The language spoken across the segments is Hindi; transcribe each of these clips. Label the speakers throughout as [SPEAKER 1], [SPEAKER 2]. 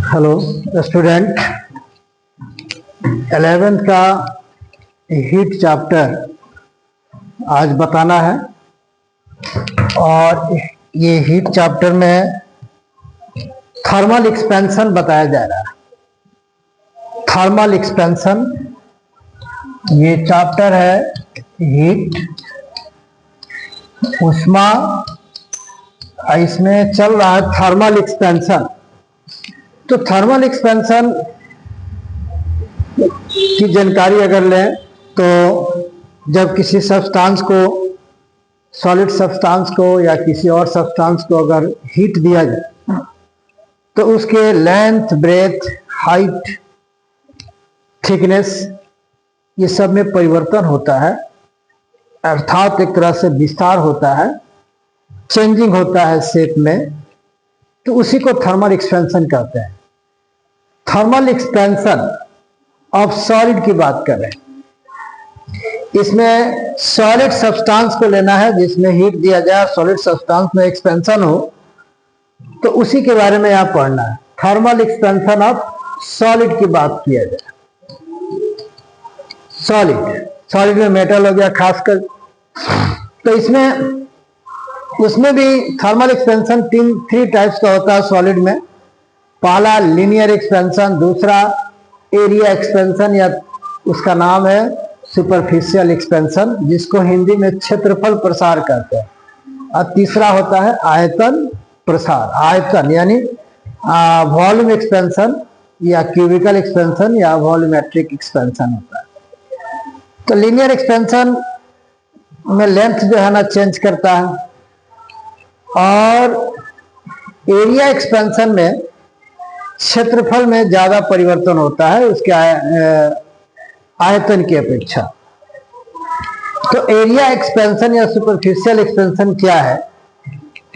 [SPEAKER 1] हेलो स्टूडेंट, 11th का हीट चैप्टर आज बताना है। और ये हीट चैप्टर में थर्मल एक्सपेंशन बताया जा रहा है। थर्मल एक्सपेंशन ये चैप्टर है हीट, ऊष्मा। इसमें चल रहा है थर्मल एक्सपेंशन। तो थर्मल एक्सपेंशन की जानकारी अगर लें तो जब किसी सब्सटेंस को, सॉलिड सब्सटेंस को या किसी और सब्सटेंस को अगर हीट दिया जाए तो उसके लेंथ, ब्रेथ, हाइट, थिकनेस ये सब में परिवर्तन होता है, अर्थात एक तरह से विस्तार होता है, चेंजिंग होता है शेप में। तो उसी को थर्मल एक्सपेंशन कहते हैं। थर्मल एक्सपेंशन ऑफ सॉलिड की बात कर रहे हैं। इसमें सॉलिड सब्सटेंस को लेना है जिसमें हीट दिया जाए, सॉलिड सब्सटेंस में एक्सपेंशन हो, तो उसी के बारे में यहाँ पढ़ना है। थर्मल एक्सपेंशन ऑफ सॉलिड की बात किया जाए। सॉलिड में मेटल हो गया खासकर। तो इसमें उसमें भी थर्मल एक्सपेंशन थ्री टाइप्स का होता है सॉलिड में। पहला लीनियर एक्सपेंशन, दूसरा एरिया एक्सपेंशन या उसका नाम है सुपरफिशियल एक्सपेंशन, जिसको हिंदी में क्षेत्रफल प्रसार कहते हैं। और तीसरा होता है आयतन प्रसार। आयतन यानी वॉल्यूम एक्सपेंशन या क्यूबिकल एक्सपेंशन या वॉल्यूमेट्रिक एक्सपेंशन होता है। तो लीनियर एक्सपेंशन में लेंथ जो है ना चेंज करता है, और एरिया एक्सपेंशन में क्षेत्रफल में ज्यादा परिवर्तन होता है उसके आयतन की अपेक्षा। तो एरिया एक्सपेंशन या सुपरफिशियल एक्सपेंशन क्या है,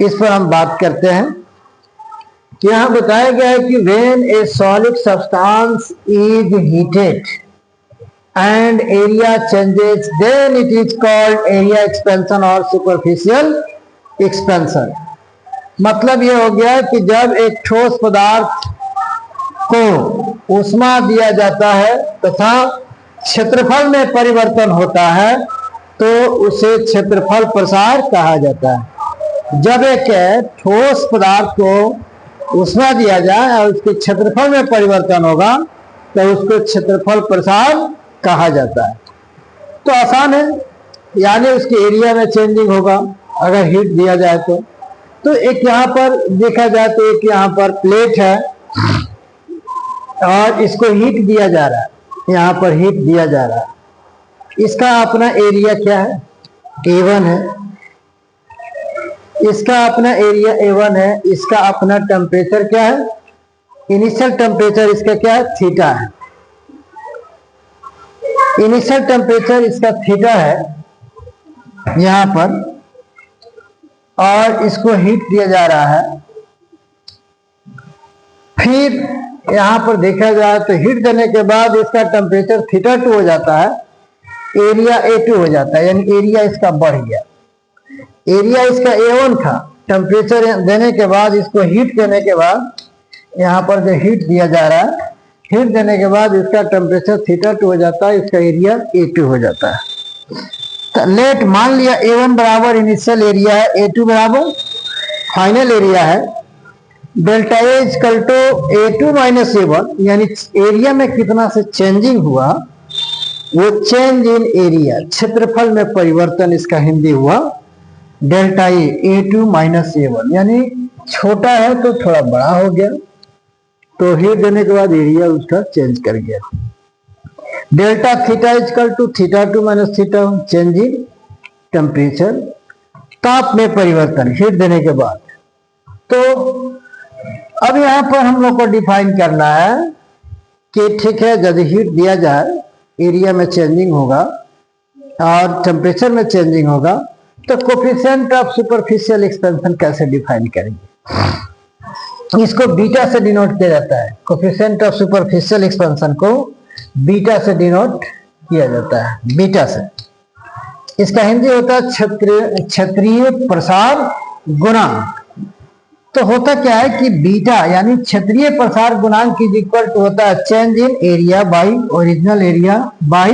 [SPEAKER 1] इस पर हम बात करते हैं। यहां बताया गया है कि when a solid substance is heated and area changes then it is called area expansion और सुपरफिशियल एक्सपेंशन। मतलब ये हो गया कि जब एक ठोस पदार्थ को ऊष्मा दिया जाता है तथा क्षेत्रफल में परिवर्तन होता है तो उसे क्षेत्रफल प्रसार कहा जाता है। जब एक ठोस पदार्थ को ऊष्मा दिया जाए और उसके क्षेत्रफल में परिवर्तन होगा तो उसको क्षेत्रफल प्रसार कहा जाता है। तो आसान है, यानी उसके एरिया में चेंजिंग होगा अगर हीट दिया जाए तो एक यहाँ पर देखा जाए तो एक यहाँ पर प्लेट है और इसको हीट दिया जा रहा है, यहाँ पर हीट दिया जा रहा है। इसका अपना एरिया क्या है? A1 है। इसका अपना एरिया A1 है। इसका अपना टेम्परेचर क्या है? इनिशियल टेम्परेचर इसका क्या है? थीटा है। इनिशियल टेम्परेचर इसका थीटा है यहाँ पर, और इसको हीट दिया जा रहा है। फिर यहाँ पर देखा जाए तो हीट देने के बाद इसका टेम्परेचर थीटा 2 हो जाता है, एरिया A2 हो जाता है, यानी एरिया इसका बढ़ गया। एरिया इसका A1 था, टेम्परेचर देने के बाद, इसको हीट देने के बाद, यहाँ पर जो हीट दिया जा रहा है, हीट देने के बाद इसका टेम्परेचर थीटा 2 हो जाता है, इसका एरिया A2 हो जाता है। तो लेट मान लिया A1 बराबर इनिशियल एरिया है, A2 बराबर फाइनल एरिया है। Delta A equal to A2 minus A1, यानी एरिया में कितना से चेंजिंग हुआ, वो चेंज इन एरिया, क्षेत्रफल में परिवर्तन, इसका हिंदी हुआ delta A, A2 minus A1। यानी छोटा है तो थोड़ा बड़ा हो गया, तो हीट देने के बाद एरिया उसका चेंज कर गया। Delta theta equal to theta 2 minus theta 1, change in temperature, ताप में परिवर्तन हीट देने के बाद। तो अब यहाँ पर हम लोग को डिफाइन करना है कि ठीक है, यदि हीट दिया जाए, एरिया में चेंजिंग होगा और टेम्परेचर में चेंजिंग होगा, तो कोफिशिएंट ऑफ सुपरफिशियल एक्सपेंशन कैसे डिफाइन करेंगे? इसको बीटा से डिनोट किया जाता है। कोफिशिएंट ऑफ सुपरफिशियल एक्सपेंशन को बीटा से डिनोट किया जाता है, बीटा से। इसका हिंदी होता है क्षेत्रीय प्रसार गुणांक। तो होता क्या है कि बीटा यानी क्षेत्रीय प्रसार गुणांक इज इक्वल टू होता है change in area by original area by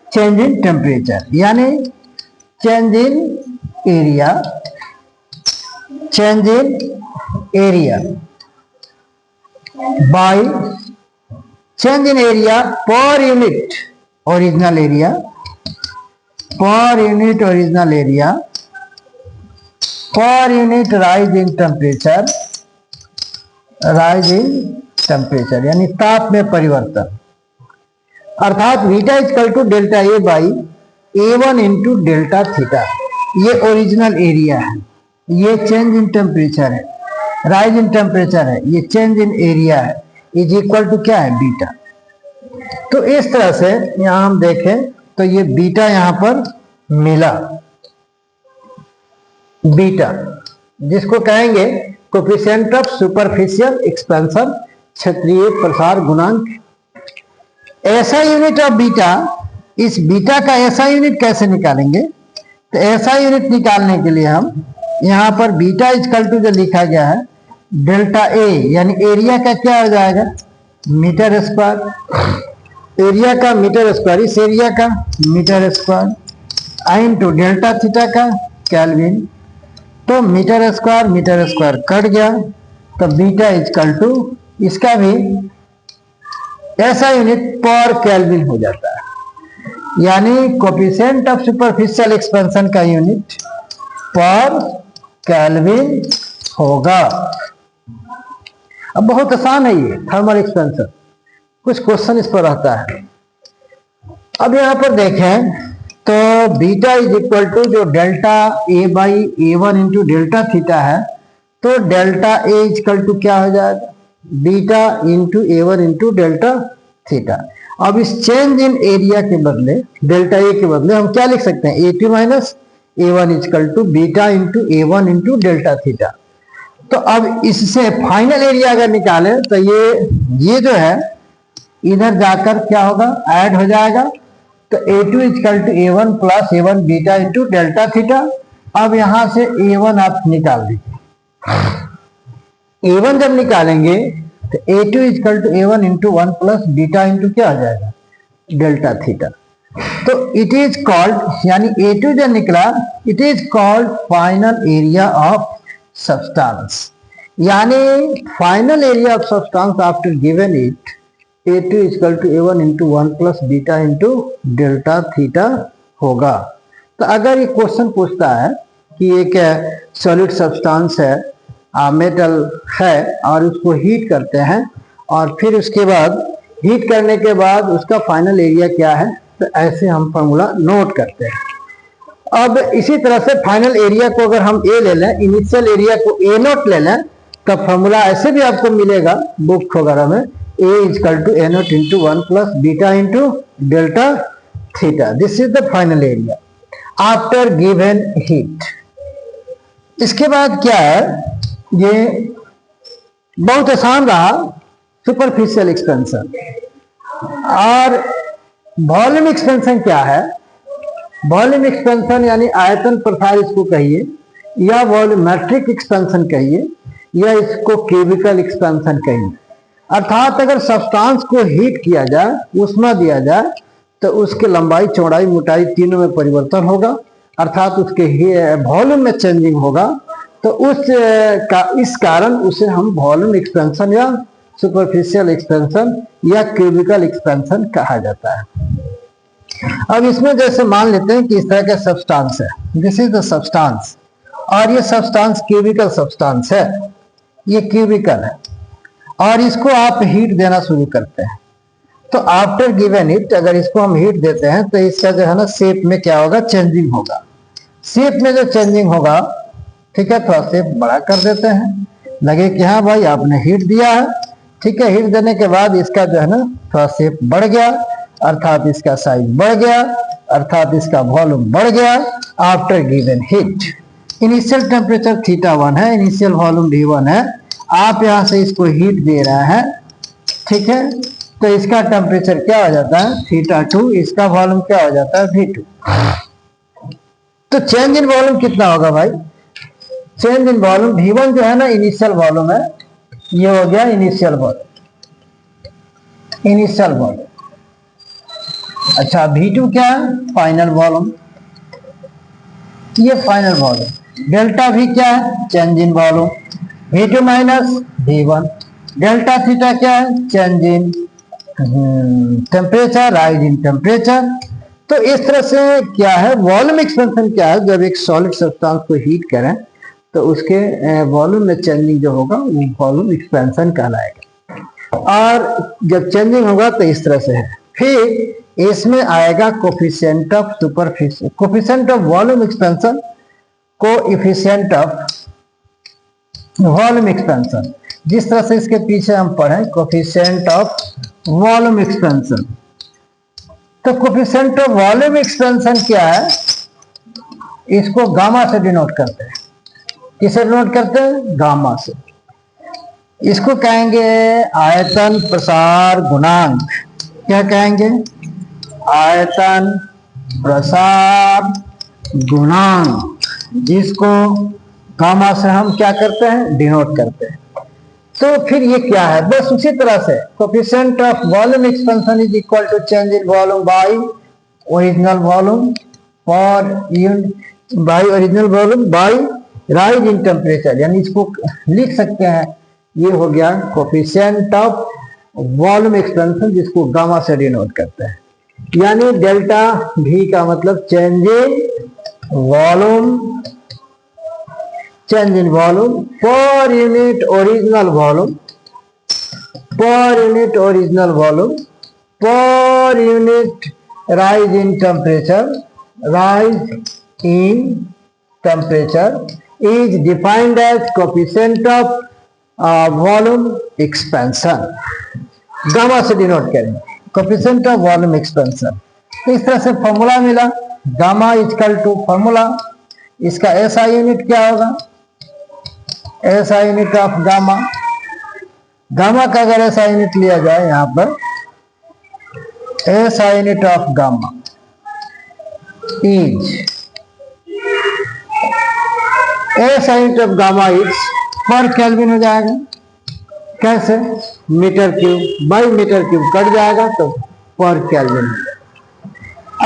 [SPEAKER 1] change in temperature, यानी change in area by change in area per unit original area per unit rise in temperature यानी ताप में परिवर्तन, अर्थात beta equal to delta A by A1 into delta theta. ये ओरिजिनल एरिया है, ये चेंज इन टेम्परेचर है, राइज इन टेम्परेचर है, ये चेंज इन एरिया है, इज इक्वल टू क्या है बीटा। तो इस तरह से यहां हम देखें तो ये बीटा यहां पर मिला, बीटा जिसको कहेंगे कोफिशिएंट ऑफ सुपरफिशियल एक्सपेंशन, क्षेत्रीय प्रसार गुणांक। ऐसा यूनिट ऑफ बीटा, इस बीटा का ऐसा यूनिट कैसे निकालेंगे? तो ऐसा यूनिट निकालने के लिए हम यहां पर बीटा इक्वल टू जो लिखा गया है डेल्टा ए यानी एरिया का क्या हो जाएगा मीटर स्क्वायर, एरिया का मीटर स्क्वायर, इस एरिया का metre square into delta theta का केल्विन। तो मीटर स्क्वायर कट गया, तो बीटा इक्वल टू इसका भी ऐसा यूनिट पर केल्विन हो जाता है, यानी कोफिशिएंट ऑफ सुपरफिशियल एक्सपेंशन का यूनिट पर केल्विन होगा। अब बहुत आसान है ये थर्मल एक्सपेंशन, कुछ क्वेश्चन इस पर रहता है। अब यहां पर देखें तो बीटा इज इक्वल टू जो delta A by A1 into delta theta है, तो डेल्टा ए इक्वल टू क्या हो जाएगा beta into A1 into delta theta. अब इस चेंज इन एरिया के बदले डेल्टा ए के बदले हम क्या लिख सकते हैं A2 minus A1 equal to beta into A1 into delta theta. तो अब इससे फाइनल एरिया अगर निकाले तो ये जो है इधर जाकर क्या होगा ऐड हो जाएगा, तो A2 equal to A1 plus A1 beta into delta theta. अब यहां से A1 आप निकाल दीजिए, A1 जब निकालेंगे तो A2 equal to A1 into 1 plus beta into क्या हो जाएगा डेल्टा थीटा। तो इट इज कॉल्ड यानी A2 जब निकला it is called final area of substance, यानी final area of substance after given it A2 equal to A1 into 1 plus beta into delta theta होगा। तो अगर ये क्वेश्चन पूछता है कि एक सॉलिड सब्सटेंस है मेटल है और उसको हीट करते हैं और फिर उसके बाद हीट करने के बाद उसका फाइनल एरिया क्या है, तो ऐसे हम फॉर्मूला नोट करते हैं। अब इसी तरह से फाइनल एरिया को अगर हम ए ले लें, इनिशियल एरिया को ए नोट ले लें, तो फॉर्मूला ऐसे भी आपको मिलेगा बुक वगैरह में A equal to A nought into 1 plus beta into delta theta. This is the final area after given heat. इसके बाद क्या है, ये बहुत आसान रहा सुपरफिशियल एक्सपेंशन। और वॉल्यूम एक्सपेंशन क्या है? वॉल्यूम एक्सपेंशन यानी आयतन प्रसार इसको कहिए, या वॉल्यूमेट्रिक एक्सपेंशन कहिए, या इसको क्यूबिकल एक्सपेंशन कहिए। अर्थात अगर सब्सटेंस को हीट किया जाए, ऊष्मा दिया जाए, तो उसके लंबाई चौड़ाई मोटाई तीनों में परिवर्तन होगा, अर्थात उसके वॉल्यूम में चेंजिंग होगा। तो इस कारण उसे हम वॉल्यूम एक्सपेंशन या सुपरफिशियल एक्सपेंशन या क्यूबिकल एक्सपेंशन कहा जाता है। अब इसमें जैसे मान लेते हैं कि इस तरह का सब्सटेंस है, दिस इज द सब्सटेंस, और ये सब्सटेंस क्यूबिकल सब्सटेंस है, ये क्यूबिकल है, और इसको आप हीट देना शुरू करते हैं। तो आफ्टर गिवन हीट अगर इसको हम हीट देते हैं तो इसका जो है ना शेप में क्या होगा चेंजिंग होगा। शेप में जो चेंजिंग होगा, ठीक है, थोड़ा शेप बड़ा कर देते हैं, लगे कि हाँ भाई आपने हीट दिया है, ठीक है। हीट देने के बाद इसका जो है ना थोड़ा शेप बढ़ गया, अर्थात इसका साइज बढ़ गया, अर्थात इसका वॉल्यूम बढ़ गया after given heat. Initial temperature θ1 है, इनिशियल वॉल्यूम V1 है, आप यहां से इसको हीट दे रहे हैं, ठीक है। तो इसका टेम्परेचर क्या हो जाता है θ2, इसका वॉल्यूम क्या हो जाता है V2। तो चेंज इन वॉल्यूम कितना होगा भाई, चेंज इन वॉल्यूम, V1 जो है ना इनिशियल वॉल्यूम है, ये हो गया इनिशियल वॉल्यूम, इनिशियल वॉल्यूम। अच्छा V2 क्या है? फाइनल वॉल्यूम, ये फाइनल वॉल्यूम। डेल्टा V क्या है? Change in volume, V2 minus V1। Delta theta क्या है? Change in temperature, rise in temperature. तो इस तरह से क्या है, वॉल्यूम एक्सपेंशन क्या है, जब एक सॉलिड सब्सटेंस को हीट करें तो उसके वॉल्यूम में चेंजिंग जो होगा वो वॉल्यूम एक्सपेंशन कहलाएगा। और जब चेंजिंग होगा तो इस तरह से है। फिर इसमें आएगा coefficient of superficial, coefficient of volume expansion, coefficient of volume expansion. जिस तरह से इसके पीछे हम पढ़े कोफिशिएंट ऑफ वॉल्यूम एक्सपेंशन, तो कोफिशिएंट ऑफ वॉल्यूम एक्सपेंशन क्या है? इसको गामा से डिनोट करते हैं। किसे डिनोट करते हैं? गामा से। इसको कहेंगे आयतन प्रसार गुणांक। क्या कहेंगे? आयतन प्रसार गुणांक, जिसको गामा से हम क्या करते हैं? डिनोट करते हैं। तो फिर ये क्या है? बस उसी तरह से coefficient of volume expansion is equal to change in volume by original volume for by original volume by rise in temperature. यानी इसको लिख सकते हैं, ये हो गया कोफिशिएंट ऑफ वॉल्यूम एक्सपेंशन, जिसको गामा से डिनोट करते हैं। यानी डेल्टा V का मतलब change in volume, change in volume per unit original volume, per unit original volume, per unit rise in temperature, rise in temperature is defined as coefficient of volume expansion। Gamma से डिनोट करेंगे coefficient of volume expansion। इस तरह से फॉर्मूला मिला, गामा इक्वल टू फॉर्मूला, इसका SI यूनिट क्या होगा? SI unit of gamma, gamma का अगर SI यूनिट लिया जाए यहां पर, SI unit of gamma is SI unit of gamma is per kelvin हो जाएगा। कैसे? Metre cube by metre cube cut जाएगा तो पर केल्विन।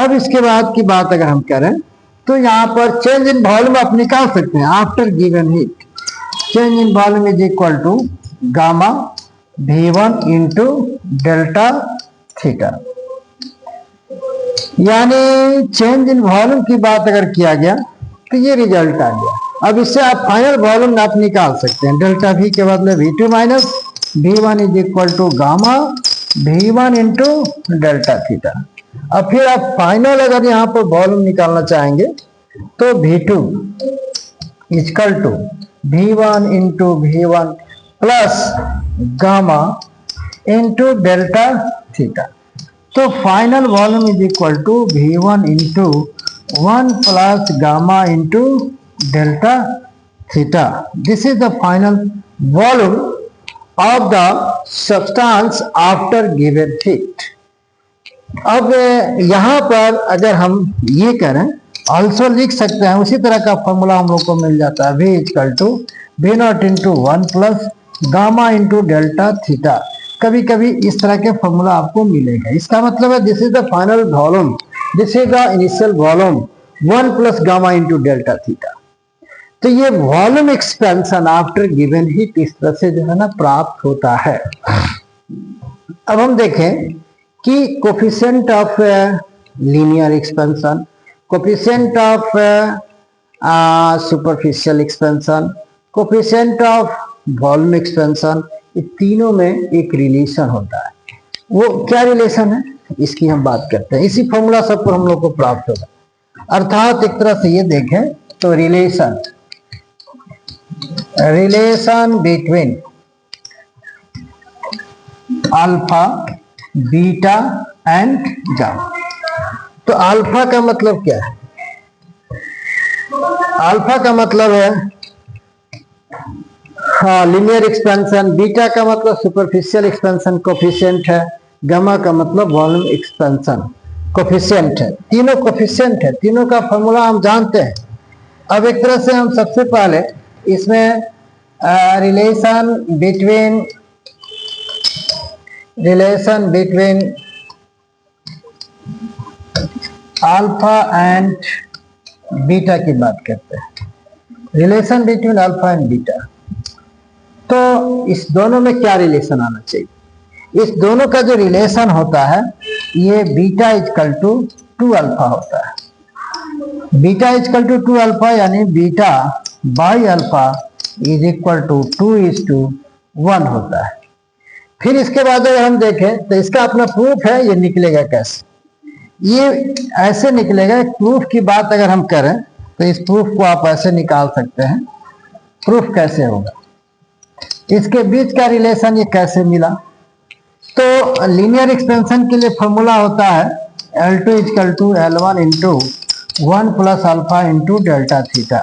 [SPEAKER 1] अब इसके बाद की बात अगर हम करें तो यहाँ पर चेंज इन वॉल्यूम आप निकाल सकते हैं after given heat. Change in volume is equal to gamma V1 into delta theta. यानी चेंज इन वॉल्यूम की बात अगर किया गया तो ये रिजल्ट आ गया। अब इससे आप फाइनल वॉल्यूम आप निकाल सकते हैं। डेल्टा V के बदले V2 minus V1 is equal to gamma V1 into delta theta. अब फिर आप फाइनल अगर यहाँ पर वॉल्यूम निकालना चाहेंगे तो V2 equal to V1 into V1 plus gamma into delta theta. तो final volume is equal to V1 into 1 plus gamma into delta theta. This is the final volume of the substance after given heat. अब यहाँ पर अगर हम ये करें also लिख सकते हैं, उसी तरह का फॉर्मूला हम लोग को मिल जाता है। V equal to V0 into 1 plus gamma into delta theta. कभी कभी इस तरह के फॉर्मूला आपको मिलेगा। इसका मतलब है this is the final volume, this is the initial volume 1 plus gamma into delta theta. तो ये volume expansion after given heat इस तरह से जो है ना प्राप्त होता है। अब हम देखें कि coefficient of linear expansion, coefficient of superficial expansion, coefficient of volume expansion, ये तीनों में एक रिलेशन होता है। वो क्या रिलेशन है इसकी हम बात करते हैं। इसी फॉर्मूला सब पर हम लोग को प्राप्त होगा। अर्थात एक तरह से ये देखें तो relation between alpha, beta and gamma. तो अल्फा का मतलब क्या है? अल्फा का मतलब है लीनियर एक्सपेंशन, बीटा का मतलब सुपरफिशियल एक्सपेंशन कोफिशिएंट है, गामा का मतलब वॉल्यूम एक्सपेंशन कोफिशिएंट है। तीनों कोफिशिएंट है, तीनों का फॉर्मूला हम जानते हैं। अब एक तरह से हम सबसे पहले इसमें relation between alpha and beta की बात करते हैं। Relation between alpha and beta, तो इस दोनों में क्या रिलेशन आना चाहिए? इस दोनों का जो रिलेशन होता है ये बीटा इजकल टू 2 अल्फा होता है। बीटा इजकल टू 2 अल्फा यानी beta by alpha is equal to 2:1 होता है। फिर इसके बाद अगर हम देखें तो इसका अपना प्रूफ है, ये निकलेगा कैसे? ये ऐसे निकलेगा। प्रूफ की बात अगर हम करें तो इस प्रूफ को आप ऐसे निकाल सकते हैं। प्रूफ कैसे होगा? इसके बीच का रिलेशन ये कैसे मिला? तो लीनियर एक्सपेंशन के लिए फॉर्मूला होता है L2 equal to L1 into 1 plus alpha into delta theta,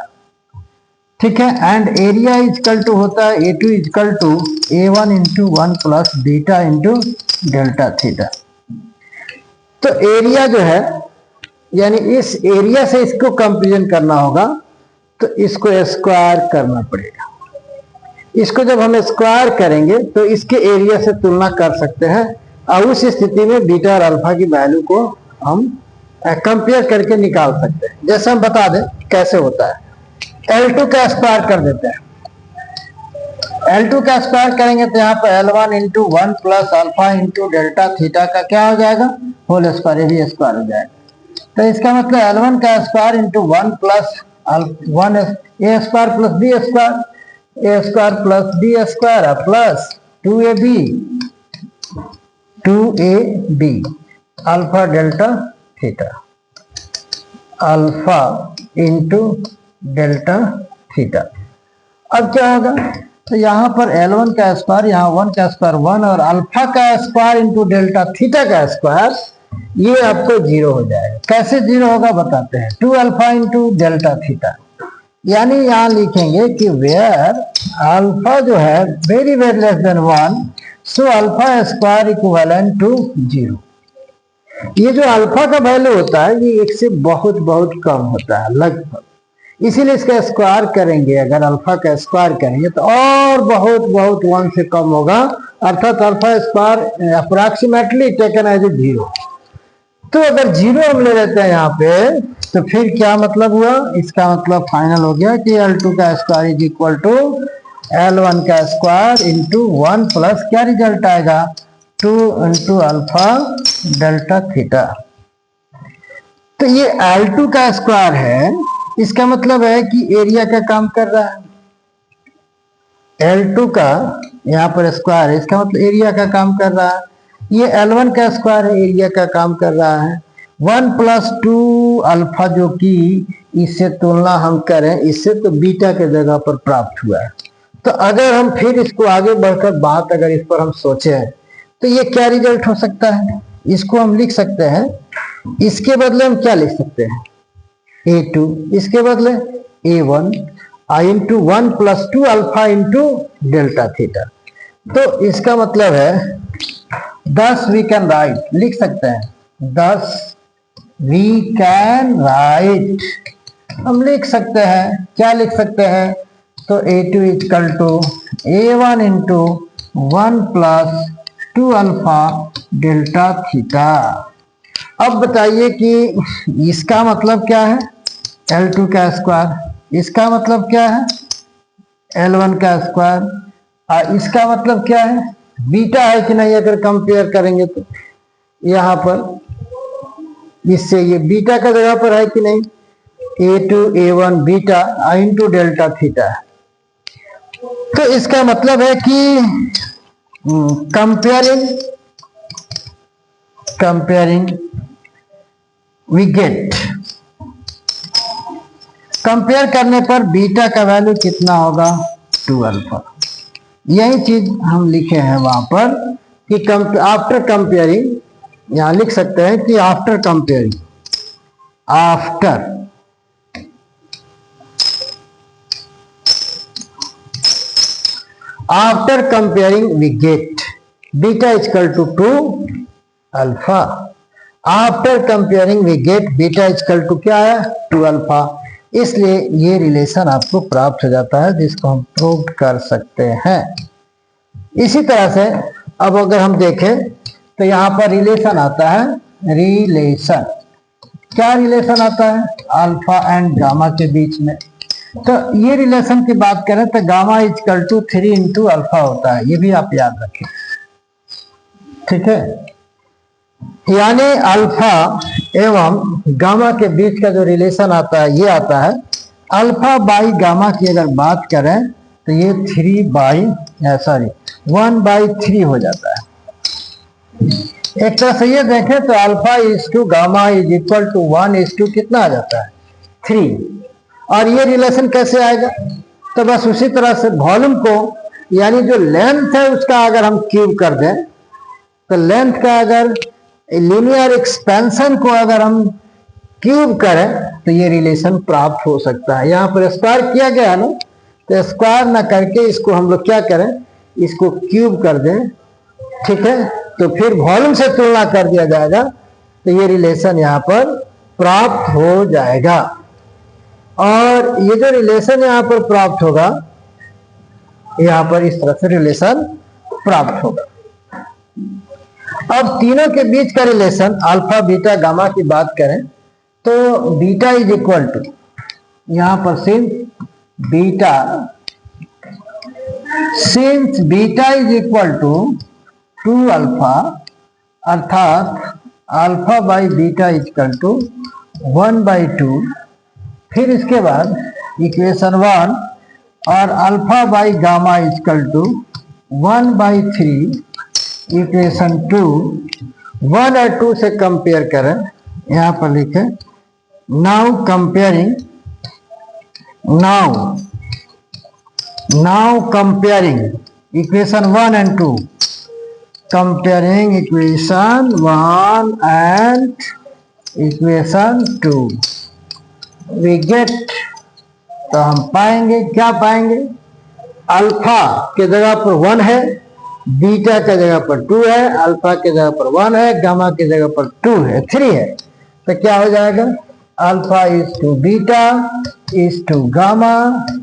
[SPEAKER 1] ठीक है। एंड एरिया इजकल टू होता है A2 equal to A1 into 1 plus beta into delta theta. तो एरिया जो है यानी इस एरिया से इसको कंपेरिजन करना होगा, तो इसको स्क्वायर करना पड़ेगा। इसको जब हम स्क्वायर करेंगे तो इसके एरिया से तुलना कर सकते हैं और उस स्थिति में बीटा और अल्फा की वैल्यू को हम कंपेयर करके निकाल सकते हैं। जैसे हम बता दें कैसे होता है। L2 का स्क्वायर कर देते हैं। L2 का स्क्वायर करेंगे तो यहाँ पर L1 into 1 plus alpha into delta theta का क्या हो जाएगा? होल स्क्वायर, ये भी स्क्वायर हो जाएगा। तो इसका मतलब L1 का square into 1 plus 1 A square plus B square, A square plus B square plus 2ab alpha delta theta, alpha into delta theta. अब क्या होगा? तो यहाँ पर L1 का स्क्वायर, यहाँ 1 का स्क्वायर 1 और अल्फा का स्क्वायर इंटू डेल्टा थीटा का स्क्वायर, ये आपको 0 हो जाएगा। कैसे 0 होगा बताते हैं। 2 अल्फा इंटू डेल्टा थीटा, यानी यहाँ लिखेंगे कि वेयर अल्फा जो है very very less than 1, so alpha square equivalent to 0। ये जो अल्फा का वैल्यू होता है ये 1 से बहुत बहुत कम होता है लगभग, इसीलिए इसका स्क्वायर करेंगे। अगर अल्फा का स्क्वायर करेंगे तो और बहुत बहुत 1 से कम होगा, अर्थात alpha square approximately taken as 0। तो अगर 0 हम ले लेते हैं यहाँ पे, तो फिर क्या मतलब हुआ? इसका मतलब फाइनल हो गया कि L2 का square is equal to L1 का स्क्वायर इंटू 1 प्लस क्या रिजल्ट आएगा? 2 इंटू अल्फा डेल्टा थीटा। तो ये L2 का स्क्वायर है, इसका मतलब है कि एरिया का काम कर रहा है। L2 का यहाँ पर स्क्वायर है, इसका मतलब एरिया का काम कर रहा है। ये L1 का स्क्वायर है, एरिया का काम कर रहा है। 1 प्लस 2 अल्फा जो कि इससे तुलना हम करें इससे, तो बीटा के जगह पर प्राप्त हुआ है। तो अगर हम फिर इसको आगे बढ़कर बात अगर इस पर हम सोचे तो ये क्या रिजल्ट हो सकता है? इसको हम लिख सकते हैं, इसके बदले हम क्या लिख सकते हैं? A2, इसके बदले A1 into 1 plus 2 alpha into delta theta. तो इसका मतलब है 10 वी कैन राइट, लिख सकते हैं 10 वी कैन राइट, हम लिख सकते हैं। क्या लिख सकते हैं? तो A2 equal to A1 into 1 plus 2 alpha delta theta. अब बताइए कि इसका मतलब क्या है? L2 का स्क्वायर, इसका मतलब क्या है? L1 का स्क्वायर, और इसका मतलब क्या है? बीटा है कि नहीं? अगर कंपेयर करेंगे तो यहाँ पर इससे ये बीटा का जगह पर है कि नहीं? A2 A1 beta into delta theta. तो इसका मतलब है कि कंपेयरिंग वी गेट, कंपेयर करने पर बीटा का वैल्यू कितना होगा? 2 अल्फा। यही चीज हम लिखे हैं वहां पर कि आफ्टर कंपेयरिंग, यहां लिख सकते हैं कि after comparing, after comparing we get beta equal to 2 alpha. After comparing we get beta equal to क्या है? 2 अल्फा। इसलिए ये रिलेशन आपको प्राप्त हो जाता है, जिसको हम प्रूव कर सकते हैं। इसी तरह से अब अगर हम देखें तो यहाँ पर रिलेशन आता है, रिलेशन क्या रिलेशन आता है, अल्फा एंड गामा के बीच में। तो ये रिलेशन की बात करें तो gamma equal to 3 into alpha होता है, ये भी आप याद रखें, ठीक है। यानी अल्फा एवं गामा के बीच का जो रिलेशन आता है ये आता है, अल्फा बाई गामा की अगर बात करें तो ये 1/3 हो जाता है। एक तरह से ये देखें तो alpha is to gamma is equal to 1:2 कितना आ जाता है, 3। और ये रिलेशन कैसे आएगा, तो बस उसी तरह से वॉल्यूम को, यानी जो लेंथ है उसका अगर हम क्यूब कर दें तो लेंथ का अगर लीनियर एक्सपेंशन को अगर हम क्यूब करें तो ये रिलेशन प्राप्त हो सकता है। यहाँ पर स्क्वायर किया गया है ना, तो स्क्वायर ना करके इसको हम लोग क्या करें, इसको क्यूब कर दें, ठीक है। तो फिर वॉल्यूम से तुलना कर दिया जाएगा तो ये रिलेशन यहाँ पर प्राप्त हो जाएगा। और ये जो रिलेशन यहाँ पर प्राप्त होगा, यहाँ पर इस तरह से रिलेशन प्राप्त होगा। अब तीनों के बीच का रिलेशन अल्फा बीटा गामा की बात करें तो बीटा इज इक्वल टू, यहाँ पर since beta is equal to 2 alpha, अर्थात alpha by beta is equal to 1/2। फिर इसके बाद इक्वेशन 1 और alpha by gamma is equal to 1/3। Equation 2 1 और 2 से कंपेयर करें, यहाँ पर लिखे now comparing equation 1 and 2, comparing equation 1 and equation 2 we get, तो हम पाएंगे, क्या पाएंगे, अल्फा के जगह पर 1 है, बीटा के जगह पर 2 है, अल्फा के जगह पर 1 है, गामा के जगह पर 2 है, 3 है। तो क्या हो जाएगा, alpha is to beta is to gamma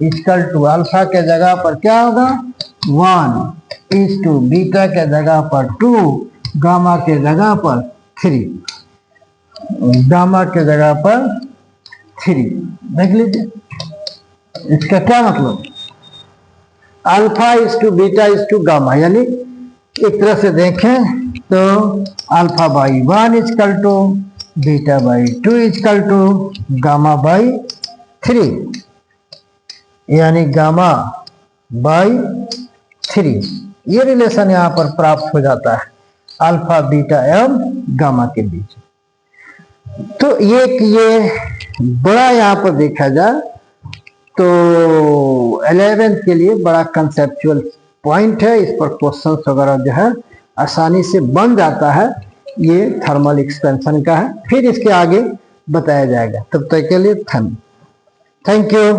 [SPEAKER 1] equal to alpha के जगह पर क्या होगा 1 इज टू बीटा के जगह पर 2, गामा के जगह पर 3, गामा के जगह पर 3। देख लीजिए इसका क्या मतलब, alpha is to beta is to gamma, यानी एक तरह से देखें तो alpha by 1 equal to beta by 2 equal to gamma by 3, यानी गामा बाई 3। ये रिलेशन यहाँ पर प्राप्त हो जाता है अल्फा बीटा एवं गामा के बीच। तो ये बड़ा यहाँ पर देखा जाए तो 11th के लिए बड़ा कंसेप्चुअल पॉइंट है, इस पर क्वेश्चंस वगैरह जो है आसानी से बन जाता है। ये थर्मल एक्सपेंशन का है, फिर इसके आगे बताया जाएगा। तब तक के लिए थैंक यू।